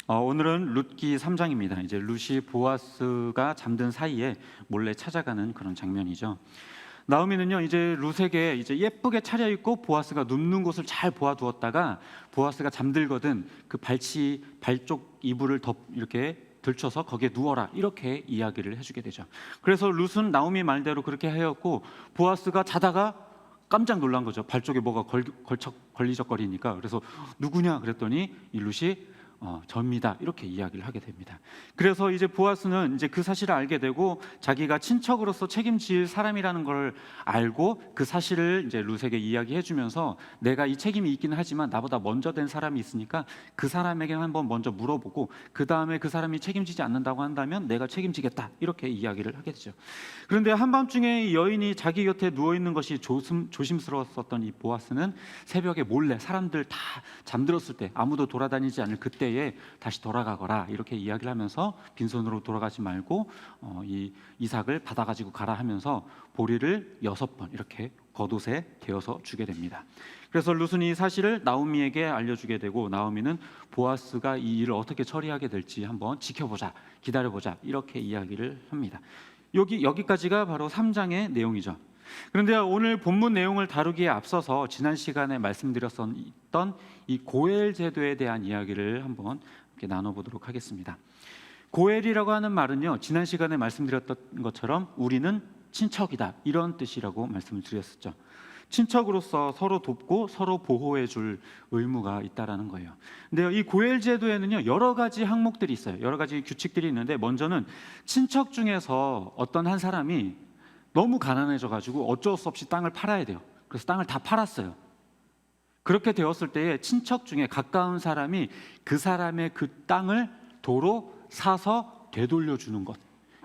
오늘은 룻기 3장입니다. 이제 룻이 보아스가 잠든 사이에 몰래 찾아가는 그런 장면이죠. 나오미는요, 이제 룻에게 이제 예쁘게 차려입고 보아스가 눕는 곳을 잘 보아두었다가 보아스가 잠들거든 그 발쪽 이불을 이렇게 들쳐서 거기에 누워라, 이렇게 이야기를 해주게 되죠. 그래서 룻은 나오미 말대로 그렇게 하였고, 보아스가 자다가 깜짝 놀란 거죠. 발쪽에 뭐가 걸리적거리니까. 그래서 누구냐 그랬더니 이 룻이 접니다, 이렇게 이야기를 하게 됩니다. 그래서 이제 보아스는 이제 그 사실을 알게 되고 자기가 친척으로서 책임질 사람이라는 걸 알고 그 사실을 이제 룻에게 이야기해주면서 내가 이 책임이 있기는 하지만 나보다 먼저 된 사람이 있으니까 그 사람에게 한번 먼저 물어보고 그 다음에 그 사람이 책임지지 않는다고 한다면 내가 책임지겠다, 이렇게 이야기를 하게 되죠. 그런데 한밤중에 이 여인이 자기 곁에 누워있는 것이 조심스러웠었던 이 보아스는 새벽에 몰래 사람들 다 잠들었을 때, 아무도 돌아다니지 않을 그때에 다시 돌아가거라, 이렇게 이야기를 하면서 빈손으로 돌아가지 말고 이 이삭을 받아가지고 가라 하면서 보리를 6번 이렇게 겉옷에 대어서 주게 됩니다. 그래서 룻은 이 사실을 나오미에게 알려주게 되고, 나오미는 보아스가 이 일을 어떻게 처리하게 될지 한번 지켜보자, 기다려보자, 이렇게 이야기를 합니다. 여기까지가 바로 3장의 내용이죠. 그런데 오늘 본문 내용을 다루기에 앞서서 지난 시간에 말씀드렸던 이 고엘 제도에 대한 이야기를 한번 이렇게 나눠보도록 하겠습니다. 고엘이라고 하는 말은요, 지난 시간에 말씀드렸던 것처럼 우리는 친척이다, 이런 뜻이라고 말씀을 드렸었죠. 친척으로서 서로 돕고 서로 보호해 줄 의무가 있다라는 거예요. 근데 이 고엘 제도에는요, 여러 가지 항목들이 있어요. 여러 가지 규칙들이 있는데, 먼저는 친척 중에서 어떤 한 사람이 너무 가난해져가지고 어쩔 수 없이 땅을 팔아야 돼요. 그래서 땅을 다 팔았어요. 그렇게 되었을 때에 친척 중에 가까운 사람이 그 사람의 그 땅을 도로 사서 되돌려주는 것,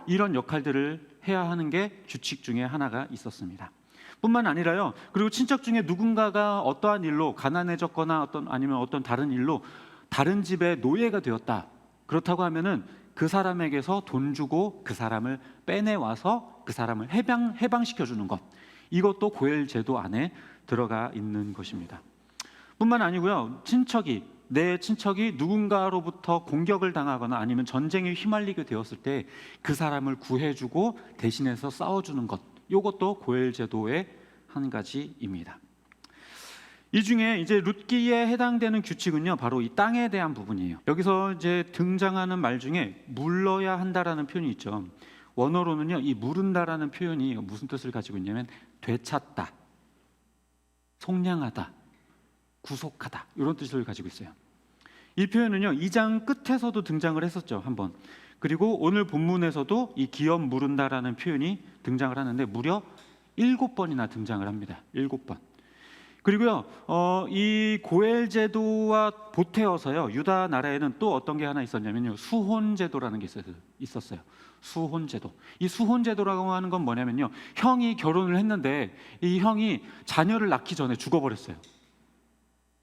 이런 역할들을 해야 하는 게 규칙 중에 하나가 있었습니다. 뿐만 아니라요, 그리고 친척 중에 누군가가 어떠한 일로 가난해졌거나 아니면 어떤 다른 일로 다른 집의 노예가 되었다, 그렇다고 하면은 그 사람에게서 돈 주고 그 사람을 빼내와서 그 사람을 해방시켜주는 것, 이것도 고엘 제도 안에 들어가 있는 것입니다. 뿐만 아니고요, 내 친척이 누군가로부터 공격을 당하거나 아니면 전쟁에 휘말리게 되었을 때 그 사람을 구해주고 대신해서 싸워주는 것, 이것도 고엘 제도의 한 가지입니다. 이 중에 이제 룻기에 해당되는 규칙은요, 바로 이 땅에 대한 부분이에요. 여기서 이제 등장하는 말 중에 물러야 한다라는 표현이 있죠. 원어로는요, 이 물은다라는 표현이 무슨 뜻을 가지고 있냐면 되찾다, 속량하다, 구속하다, 이런 뜻을 가지고 있어요. 이 표현은요, 2장 끝에서도 등장을 했었죠, 한번. 그리고 오늘 본문에서도 이 기업 물은다라는 표현이 등장을 하는데 무려 7번이나 등장을 합니다. 7번. 그리고요, 이 고엘 제도와 보태어서요, 유다 나라에는 또 어떤 게 하나 있었냐면요, 수혼 제도라는 게 있었어요. 수혼 제도. 이 수혼 제도라고 하는 건 뭐냐면요, 형이 결혼을 했는데 이 형이 자녀를 낳기 전에 죽어버렸어요.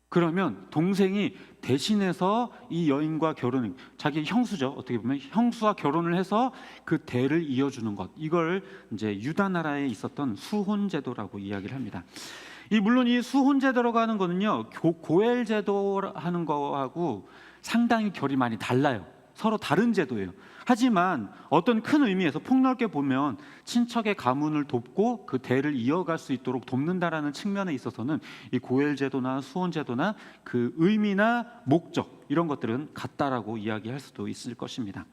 그러면 동생이 대신해서 이 여인과 자기 형수죠, 어떻게 보면 형수와 결혼을 해서 그 대를 이어주는 것, 이걸 이제 유다 나라에 있었던 수혼 제도라고 이야기를 합니다. 물론 이 수혼 제도라고 하는 거는요, 고엘 제도 하는 거하고 상당히 결이 많이 달라요. 서로 다른 제도예요. 하지만 어떤 큰 의미에서 폭넓게 보면 친척의 가문을 돕고 그 대를 이어갈 수 있도록 돕는다라는 측면에 있어서는 이 고엘 제도나 수혼 제도나 그 의미나 목적, 이런 것들은 같다라고 이야기할 수도 있을 것입니다.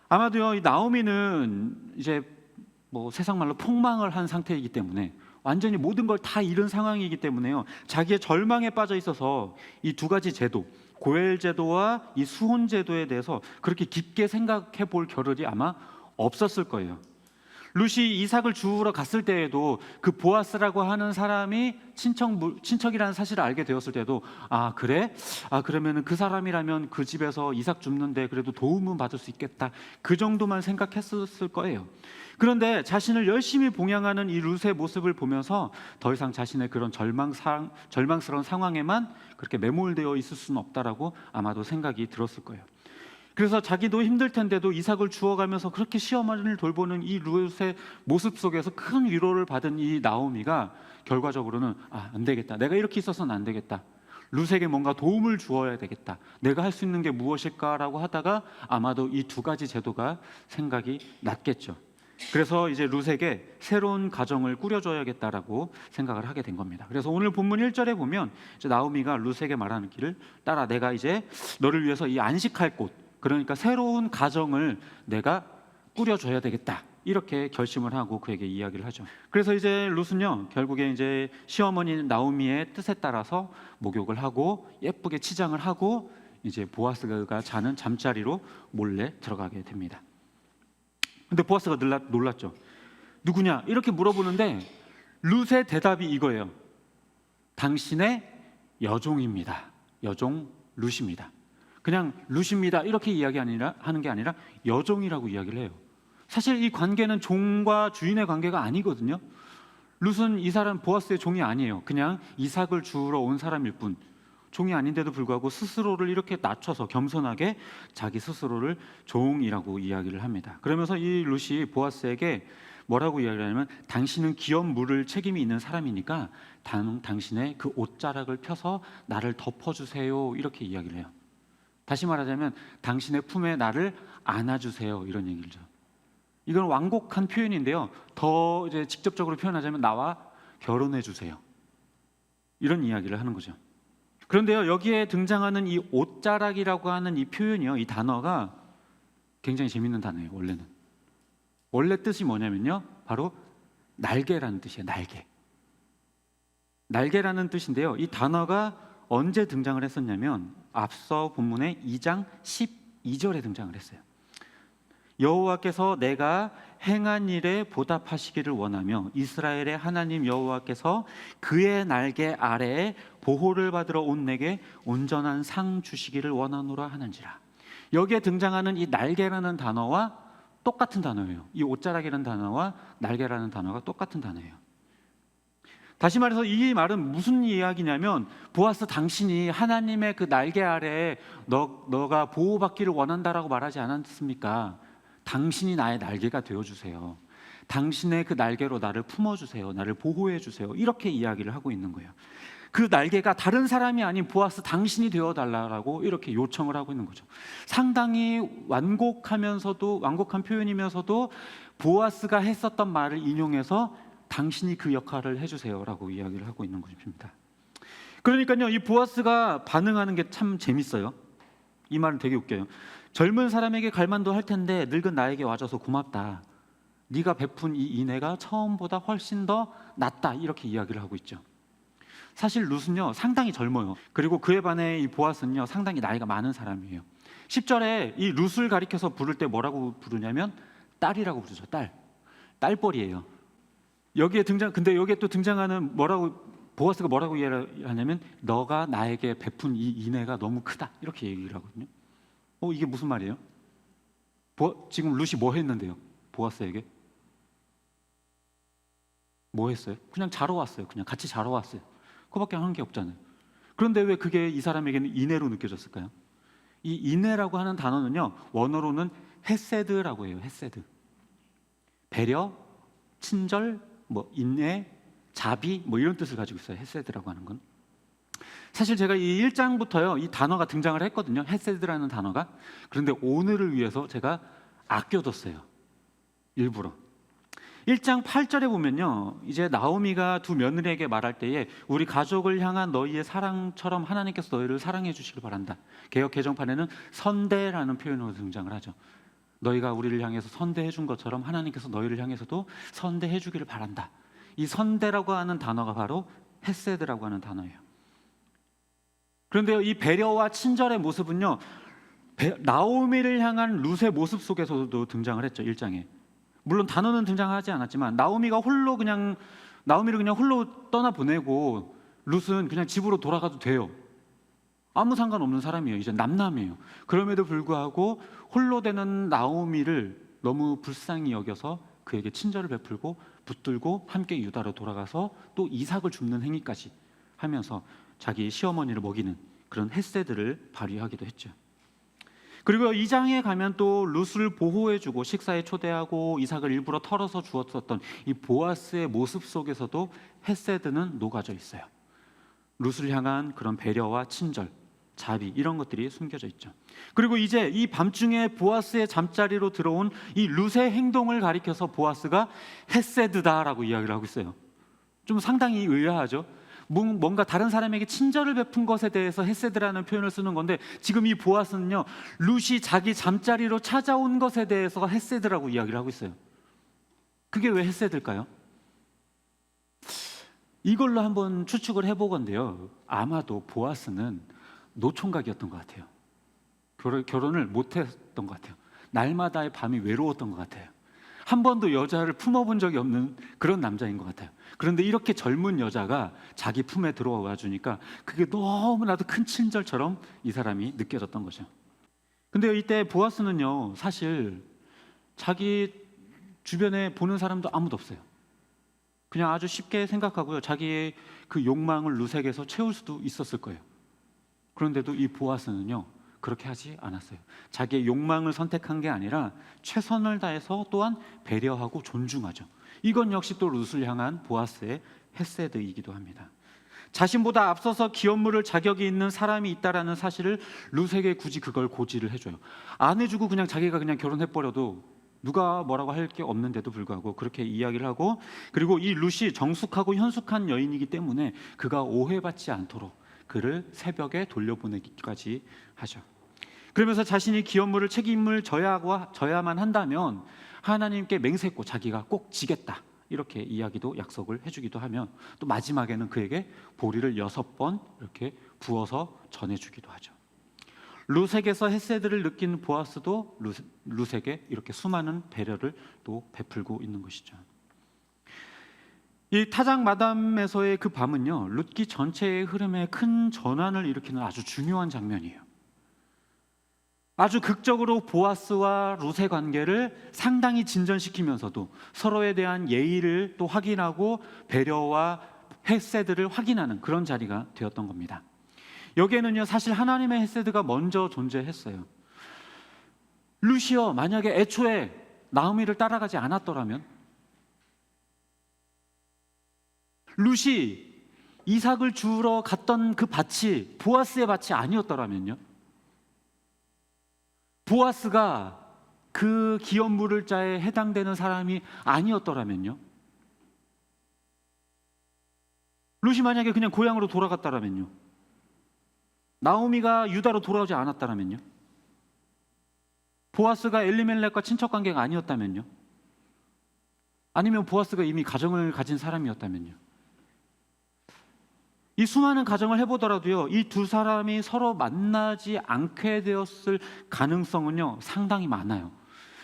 아마도요, 이 나오미는 이제 뭐 세상 말로 폭망을 한 상태이기 때문에, 완전히 모든 걸 다 잃은 상황이기 때문에요, 자기의 절망에 빠져 있어서 이 두 가지 제도, 고엘 제도와 이 수혼 제도에 대해서 그렇게 깊게 생각해 볼 겨를이 아마 없었을 거예요. 룻이 이삭을 주우러 갔을 때에도 그 보아스라고 하는 사람이 친척이라는 사실을 알게 되었을 때도 그래? 그러면 그 사람이라면 그 집에서 이삭 줍는데 그래도 도움은 받을 수 있겠다, 그 정도만 생각했을 거예요. 그런데 자신을 열심히 봉양하는 이 룻의 모습을 보면서 더 이상 자신의 그런 절망스러운 상황에만 그렇게 매몰되어 있을 수는 없다라고 아마도 생각이 들었을 거예요. 그래서 자기도 힘들 텐데도 이삭을 주워가면서 그렇게 시어머니를 돌보는 이 룻의 모습 속에서 큰 위로를 받은 이 나오미가 결과적으로는 안 되겠다, 내가 이렇게 있어서는 안 되겠다, 룻에게 뭔가 도움을 주어야 되겠다. 내가 할 수 있는 게 무엇일까라고 하다가 아마도 이 두 가지 제도가 생각이 났겠죠. 그래서 이제 룻에게 새로운 가정을 꾸려줘야겠다라고 생각을 하게 된 겁니다. 그래서 오늘 본문 1절에 보면 이제 나오미가 룻에게 말하는 길을 따라 내가 이제 너를 위해서 이 안식할 곳, 그러니까 새로운 가정을 내가 꾸려줘야 되겠다, 이렇게 결심을 하고 그에게 이야기를 하죠. 그래서 이제 룻은요, 결국에 이제 시어머니 나오미의 뜻에 따라서 목욕을 하고 예쁘게 치장을 하고 이제 보아스가 자는 잠자리로 몰래 들어가게 됩니다. 근데 보아스가 놀랐죠. 누구냐? 이렇게 물어보는데 룻의 대답이 이거예요. 당신의 여종입니다. 여종 룻입니다. 그냥 룻입니다 이렇게 하는 게 아니라 여종이라고 이야기를 해요. 사실 이 관계는 종과 주인의 관계가 아니거든요. 룻은 이 사람 보아스의 종이 아니에요. 그냥 이삭을 주우러 온 사람일 뿐. 종이 아닌데도 불구하고 스스로를 이렇게 낮춰서 겸손하게 자기 스스로를 종이라고 이야기를 합니다. 그러면서 이 룻이 보아스에게 뭐라고 이야기를 하냐면 당신은 기업 물을 책임이 있는 사람이니까 당신의 그 옷자락을 펴서 나를 덮어주세요, 이렇게 이야기를 해요. 다시 말하자면 당신의 품에 나를 안아주세요, 이런 얘기죠. 이건 완곡한 표현인데요. 더 이제 직접적으로 표현하자면 나와 결혼해 주세요, 이런 이야기를 하는 거죠. 그런데요, 여기에 등장하는 이 옷자락이라고 하는 이 표현이요, 이 단어가 굉장히 재밌는 단어예요. 원래 뜻이 뭐냐면요, 바로 날개라는 뜻이에요. 날개라는 뜻인데요, 이 단어가 언제 등장을 했었냐면 앞서 본문의 2장 12절에 등장을 했어요. 여호와께서 내가 행한 일에 보답하시기를 원하며 이스라엘의 하나님 여호와께서 그의 날개 아래에 보호를 받으러 온 내게 온전한 상 주시기를 원하노라 하는지라. 여기에 등장하는 이 날개라는 단어와 똑같은 단어예요. 이 옷자락이라는 단어와 날개라는 단어가 똑같은 단어예요. 다시 말해서 이 말은 무슨 이야기냐면 보아스, 당신이 하나님의 그 날개 아래에 너가 보호받기를 원한다라고 말하지 않았습니까? 당신이 나의 날개가 되어주세요. 당신의 그 날개로 나를 품어주세요. 나를 보호해주세요. 이렇게 이야기를 하고 있는 거예요. 그 날개가 다른 사람이 아닌 보아스 당신이 되어달라고 이렇게 요청을 하고 있는 거죠. 상당히 완곡한 표현이면서도 보아스가 했었던 말을 인용해서 당신이 그 역할을 해주세요라고 이야기를 하고 있는 것입니다. 그러니까요, 이 보아스가 반응하는 게 참 재밌어요. 이 말은 되게 웃겨요. 젊은 사람에게 갈만도 할 텐데 늙은 나에게 와줘서 고맙다. 네가 베푼 이 인애가 처음보다 훨씬 더 낫다, 이렇게 이야기를 하고 있죠. 사실 룻은요 상당히 젊어요. 그리고 그에 반해 이 보아스는요 상당히 나이가 많은 사람이에요. 10절에 이 룻을 가리켜서 부를 때 뭐라고 부르냐면 딸이라고 부르죠. 딸뻘이에요. 근데 여기에 또 등장하는 보아스가 뭐라고 이야기하냐면 너가 나에게 베푼 이 인애가 너무 크다, 이렇게 얘기를 하거든요. 이게 무슨 말이에요? 지금 룻이 뭐 했는데요? 보아스에게 뭐 했어요? 그냥 자러 왔어요. 그냥 같이 자러 왔어요. 그거밖에 하는 게 없잖아요. 그런데 왜 그게 이 사람에게는 인애로 느껴졌을까요? 이 인애라고 하는 단어는요 원어로는 헤세드라고 해요. 헤세드. 배려, 친절, 인애, 자비 이런 뜻을 가지고 있어요. 헤세드라고 하는 건. 사실 제가 이 1장부터요 이 단어가 등장을 했거든요. 헤세드라는 단어가. 그런데 오늘을 위해서 제가 아껴뒀어요. 일부러. 1장 8절에 보면요 이제 나오미가 두 며느리에게 말할 때에 우리 가족을 향한 너희의 사랑처럼 하나님께서 너희를 사랑해 주시길 바란다. 개역 개정판에는 선대라는 표현으로 등장을 하죠. 너희가 우리를 향해서 선대해 준 것처럼 하나님께서 너희를 향해서도 선대해 주기를 바란다. 이 선대라고 하는 단어가 바로 헤세드라고 하는 단어예요. 그런데요 이 배려와 친절의 모습은요 나오미를 향한 룻의 모습 속에서도 등장을 했죠. 1장에. 물론 단어는 등장하지 않았지만 나오미를 그냥 홀로 떠나보내고 룻은 그냥 집으로 돌아가도 돼요. 아무 상관없는 사람이에요. 이제 남남이에요. 그럼에도 불구하고 홀로 되는 나오미를 너무 불쌍히 여겨서 그에게 친절을 베풀고 붙들고 함께 유다로 돌아가서 또 이삭을 줍는 행위까지 하면서 자기 시어머니를 먹이는 그런 헤세드를 발휘하기도 했죠. 그리고 2장에 가면 또 룻을 보호해주고 식사에 초대하고 이삭을 일부러 털어서 주었었던 이 보아스의 모습 속에서도 헤세드는 녹아져 있어요. 룻을 향한 그런 배려와 친절, 자비 이런 것들이 숨겨져 있죠. 그리고 이제 이 밤중에 보아스의 잠자리로 들어온 이 룻의 행동을 가리켜서 보아스가 헤세드다라고 이야기를 하고 있어요. 좀 상당히 의아하죠. 뭔가 다른 사람에게 친절을 베푼 것에 대해서 헤세드라는 표현을 쓰는 건데, 지금 이 보아스는요, 룻이 자기 잠자리로 찾아온 것에 대해서 헤세드라고 이야기를 하고 있어요. 그게 왜 헤세드일까요? 이걸로 한번 추측을 해보건데요, 아마도 보아스는 노총각이었던 것 같아요. 결혼을 못했던 것 같아요. 날마다의 밤이 외로웠던 것 같아요. 한 번도 여자를 품어본 적이 없는 그런 남자인 것 같아요. 그런데 이렇게 젊은 여자가 자기 품에 들어와 주니까 그게 너무나도 큰 친절처럼 이 사람이 느껴졌던 거죠. 근데 이때 보아스는요, 사실 자기 주변에 보는 사람도 아무도 없어요. 그냥 아주 쉽게 생각하고요, 자기의 그 욕망을 룻에게서 채울 수도 있었을 거예요. 그런데도 이 보아스는요, 그렇게 하지 않았어요. 자기의 욕망을 선택한 게 아니라 최선을 다해서 또한 배려하고 존중하죠. 이건 역시 또 룻을 향한 보아스의 헤세드이기도 합니다. 자신보다 앞서서 기업 물을 자격이 있는 사람이 있다라는 사실을 룻에게 굳이 그걸 고지를 해줘요. 안 해주고 그냥 자기가 그냥 결혼해버려도 누가 뭐라고 할 게 없는데도 불구하고 그렇게 이야기를 하고, 그리고 이 룻이 정숙하고 현숙한 여인이기 때문에 그가 오해받지 않도록 그를 새벽에 돌려보내기까지 하죠. 그러면서 자신이 기업물을 책임을 져야만 한다면 하나님께 맹세했고 자기가 꼭 지겠다, 이렇게 이야기도 약속을 해주기도 하며, 또 마지막에는 그에게 보리를 6번 이렇게 부어서 전해주기도 하죠. 룻에게서 헤세드를 느낀 보아스도 룻에게 이렇게 수많은 배려를 또 베풀고 있는 것이죠. 이 타작 마담에서의 그 밤은요, 룻기 전체의 흐름에 큰 전환을 일으키는 아주 중요한 장면이에요. 아주 극적으로 보아스와 룻의 관계를 상당히 진전시키면서도 서로에 대한 예의를 또 확인하고 배려와 헤세드를 확인하는 그런 자리가 되었던 겁니다. 여기에는요, 사실 하나님의 헤세드가 먼저 존재했어요. 룻이요, 만약에 애초에 나오미를 따라가지 않았더라면, 룻이 이삭을 주우러 갔던 그 밭이 보아스의 밭이 아니었더라면요, 보아스가 그 기업 물을 자에 해당되는 사람이 아니었더라면요, 룻이 만약에 그냥 고향으로 돌아갔다라면요, 나오미가 유다로 돌아오지 않았다라면요, 보아스가 엘리멜렉과 친척관계가 아니었다면요, 아니면 보아스가 이미 가정을 가진 사람이었다면요, 이 수많은 가정을 해보더라도요, 이 두 사람이 서로 만나지 않게 되었을 가능성은요, 상당히 많아요.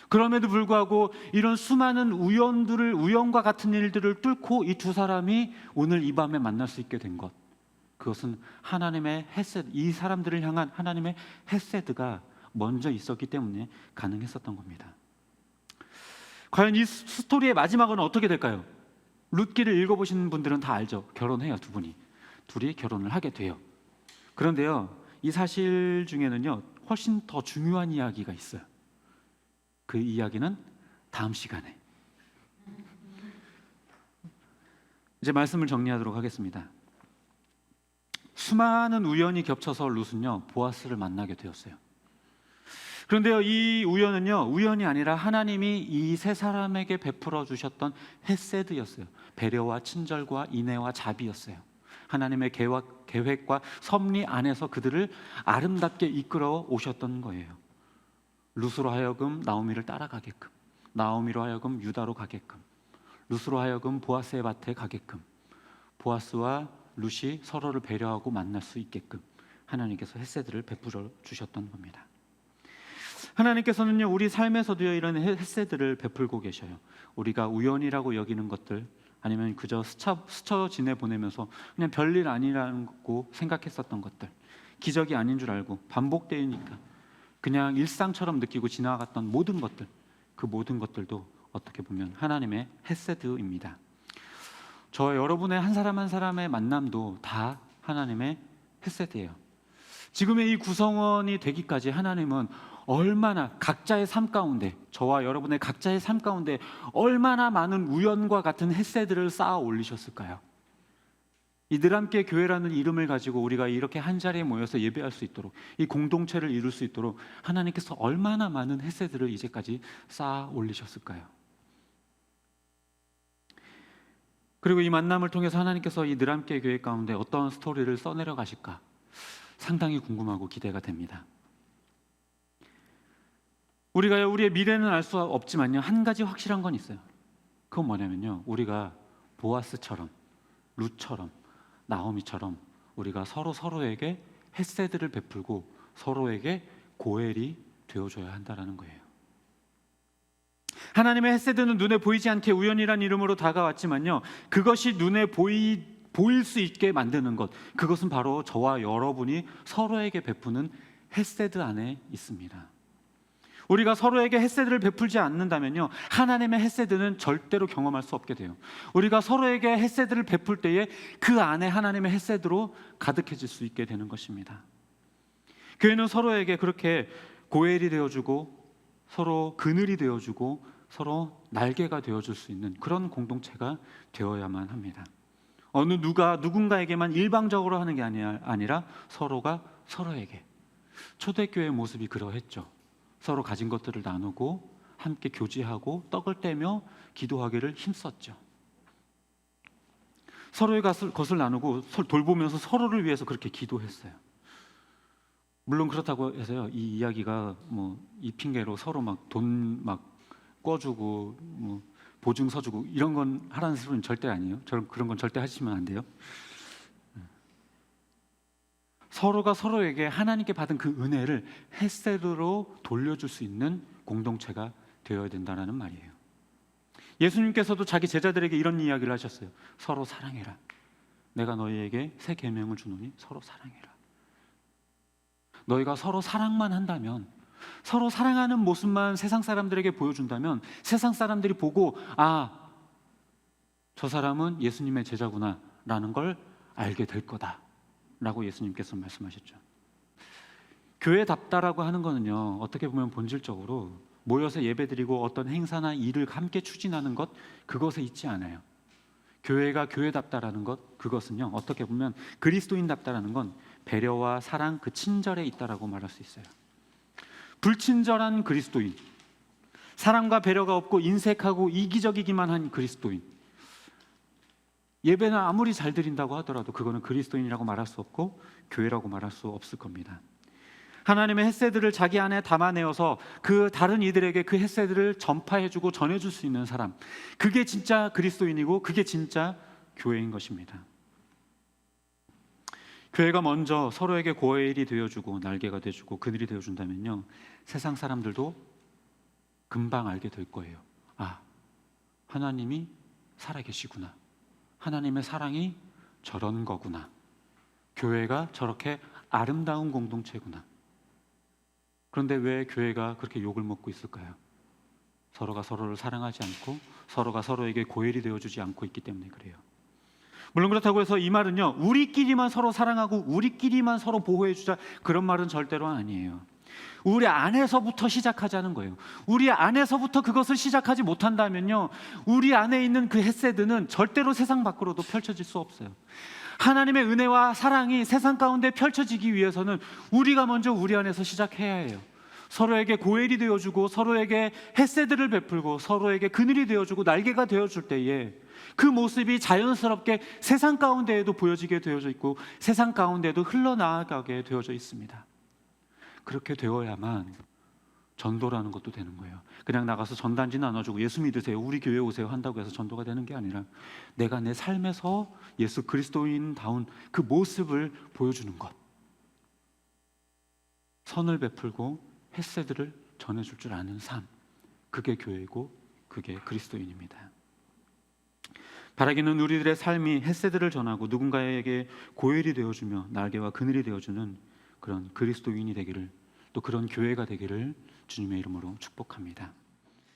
그럼에도 불구하고 이런 수많은 우연과 같은 일들을 뚫고 이 두 사람이 오늘 이 밤에 만날 수 있게 된 것, 그것은 하나님의 헤세드, 이 사람들을 향한 하나님의 헤세드가 먼저 있었기 때문에 가능했었던 겁니다. 과연 이 스토리의 마지막은 어떻게 될까요? 룻기를 읽어보신 분들은 다 알죠. 결혼해요, 둘이 결혼을 하게 돼요. 그런데요, 이 사실 중에는요, 훨씬 더 중요한 이야기가 있어요. 그 이야기는 다음 시간에. 이제 말씀을 정리하도록 하겠습니다. 수많은 우연이 겹쳐서 룻은요, 보아스를 만나게 되었어요. 그런데요, 이 우연은요, 우연이 아니라 하나님이 이 세 사람에게 베풀어 주셨던 헤세드였어요. 배려와 친절과 인애와 자비였어요. 하나님의 계획과 섭리 안에서 그들을 아름답게 이끌어 오셨던 거예요. 룻으로 하여금 나오미를 따라가게끔, 나오미로 하여금 유다로 가게끔, 룻으로 하여금 보아스의 밭에 가게끔, 보아스와 룻이 서로를 배려하고 만날 수 있게끔 하나님께서 헤세드를 베풀어 주셨던 겁니다. 하나님께서는요, 우리 삶에서도요, 이런 헤세드를 베풀고 계셔요. 우리가 우연이라고 여기는 것들, 아니면 그저 스쳐 지내보내면서 그냥 별일 아니라고 생각했었던 것들, 기적이 아닌 줄 알고 반복되니까 그냥 일상처럼 느끼고 지나갔던 모든 것들, 그 모든 것들도 어떻게 보면 하나님의 헤세드입니다. 저와 여러분의 한 사람 한 사람의 만남도 다 하나님의 헤세드예요. 지금의 이 구성원이 되기까지 하나님은 얼마나 각자의 삶 가운데, 저와 여러분의 각자의 삶 가운데 얼마나 많은 우연과 같은 헤세드를 쌓아 올리셨을까요? 이 늘함께 교회라는 이름을 가지고 우리가 이렇게 한 자리에 모여서 예배할 수 있도록, 이 공동체를 이룰 수 있도록 하나님께서 얼마나 많은 햇새들을 이제까지 쌓아 올리셨을까요? 그리고 이 만남을 통해서 하나님께서 이 늘함께 교회 가운데 어떤 스토리를 써내려 가실까 상당히 궁금하고 기대가 됩니다. 우리가 우리의 미래는 알 수 없지만요, 한 가지 확실한 건 있어요. 그건 뭐냐면요, 우리가 보아스처럼, 룻처럼, 나오미처럼 우리가 서로에게 햇새들을 베풀고 서로에게 고엘이 되어줘야 한다는 거예요. 하나님의 햇새들은 눈에 보이지 않게 우연이란 이름으로 다가왔지만요, 그것이 눈에 보일 수 있게 만드는 것, 그것은 바로 저와 여러분이 서로에게 베푸는 햇새들 안에 있습니다. 우리가 서로에게 햇새들을 베풀지 않는다면요, 하나님의 햇새들은 절대로 경험할 수 없게 돼요. 우리가 서로에게 햇새들을 베풀 때에 그 안에 하나님의 햇새들로 가득해질 수 있게 되는 것입니다. 교회는 서로에게 그렇게 고엘이 되어주고 서로 그늘이 되어주고 서로 날개가 되어줄 수 있는 그런 공동체가 되어야만 합니다. 누군가에게만 일방적으로 하는 게 아니라 서로가 서로에게. 초대교회의 모습이 그러했죠. 서로 가진 것들을 나누고 함께 교제하고 떡을 떼며 기도하기를 힘썼죠. 서로의 것을 나누고 돌보면서 서로를 위해서 그렇게 기도했어요. 물론 그렇다고 해서요, 이 이야기가 이 핑계로 서로 막 돈 꿔주고 보증 서주고 이런 건 하라는 소리는 절대 아니에요. 그런 건 절대 하시면 안 돼요. 서로가 서로에게 하나님께 받은 그 은혜를 햇새로 돌려줄 수 있는 공동체가 되어야 된다는 말이에요. 예수님께서도 자기 제자들에게 이런 이야기를 하셨어요. 서로 사랑해라. 내가 너희에게 새 계명을 주노니 서로 사랑해라. 너희가 서로 사랑만 한다면, 서로 사랑하는 모습만 세상 사람들에게 보여준다면 세상 사람들이 보고 저 사람은 예수님의 제자구나 라는 걸 알게 될 거다 라고 예수님께서 말씀하셨죠. 교회답다라고 하는 거는요, 어떻게 보면 본질적으로 모여서 예배드리고 어떤 행사나 일을 함께 추진하는 것, 그것에 있지 않아요. 교회가 교회답다라는 것, 그것은요, 어떻게 보면 그리스도인답다라는 건 배려와 사랑, 그 친절에 있다라고 말할 수 있어요. 불친절한 그리스도인, 사랑과 배려가 없고 인색하고 이기적이기만 한 그리스도인, 예배는 아무리 잘 드린다고 하더라도 그거는 그리스도인이라고 말할 수 없고 교회라고 말할 수 없을 겁니다. 하나님의 햇새들을 자기 안에 담아내어서 그 다른 이들에게 그 햇새들을 전파해주고 전해줄 수 있는 사람, 그게 진짜 그리스도인이고 그게 진짜 교회인 것입니다. 교회가 먼저 서로에게 고엘이 되어주고 날개가 되어주고 그늘이 되어준다면요, 세상 사람들도 금방 알게 될 거예요. 하나님이 살아계시구나. 하나님의 사랑이 저런 거구나. 교회가 저렇게 아름다운 공동체구나. 그런데 왜 교회가 그렇게 욕을 먹고 있을까요? 서로가 서로를 사랑하지 않고 서로가 서로에게 고엘이 되어주지 않고 있기 때문에 그래요. 물론 그렇다고 해서 이 말은요, 우리끼리만 서로 사랑하고 우리끼리만 서로 보호해주자, 그런 말은 절대로 아니에요. 우리 안에서부터 시작하자는 거예요. 우리 안에서부터 그것을 시작하지 못한다면요, 우리 안에 있는 그 햇새들은 절대로 세상 밖으로도 펼쳐질 수 없어요. 하나님의 은혜와 사랑이 세상 가운데 펼쳐지기 위해서는 우리가 먼저 우리 안에서 시작해야 해요. 서로에게 고엘이 되어주고 서로에게 햇새들을 베풀고 서로에게 그늘이 되어주고 날개가 되어줄 때에 그 모습이 자연스럽게 세상 가운데에도 보여지게 되어져 있고 세상 가운데에도 흘러나가게 되어져 있습니다. 그렇게 되어야만 전도라는 것도 되는 거예요. 그냥 나가서 전단지 나눠주고 예수 믿으세요, 우리 교회 오세요 한다고 해서 전도가 되는 게 아니라 내가 내 삶에서 예수 그리스도인다운 그 모습을 보여주는 것, 선을 베풀고 햇새들을 전해줄 줄 아는 삶, 그게 교회고 그게 그리스도인입니다. 바라기는 우리들의 삶이 햇새들을 전하고 누군가에게 고엘이 되어주며 날개와 그늘이 되어주는 그런 그리스도인이 되기를, 또 그런 교회가 되기를 주님의 이름으로 축복합니다.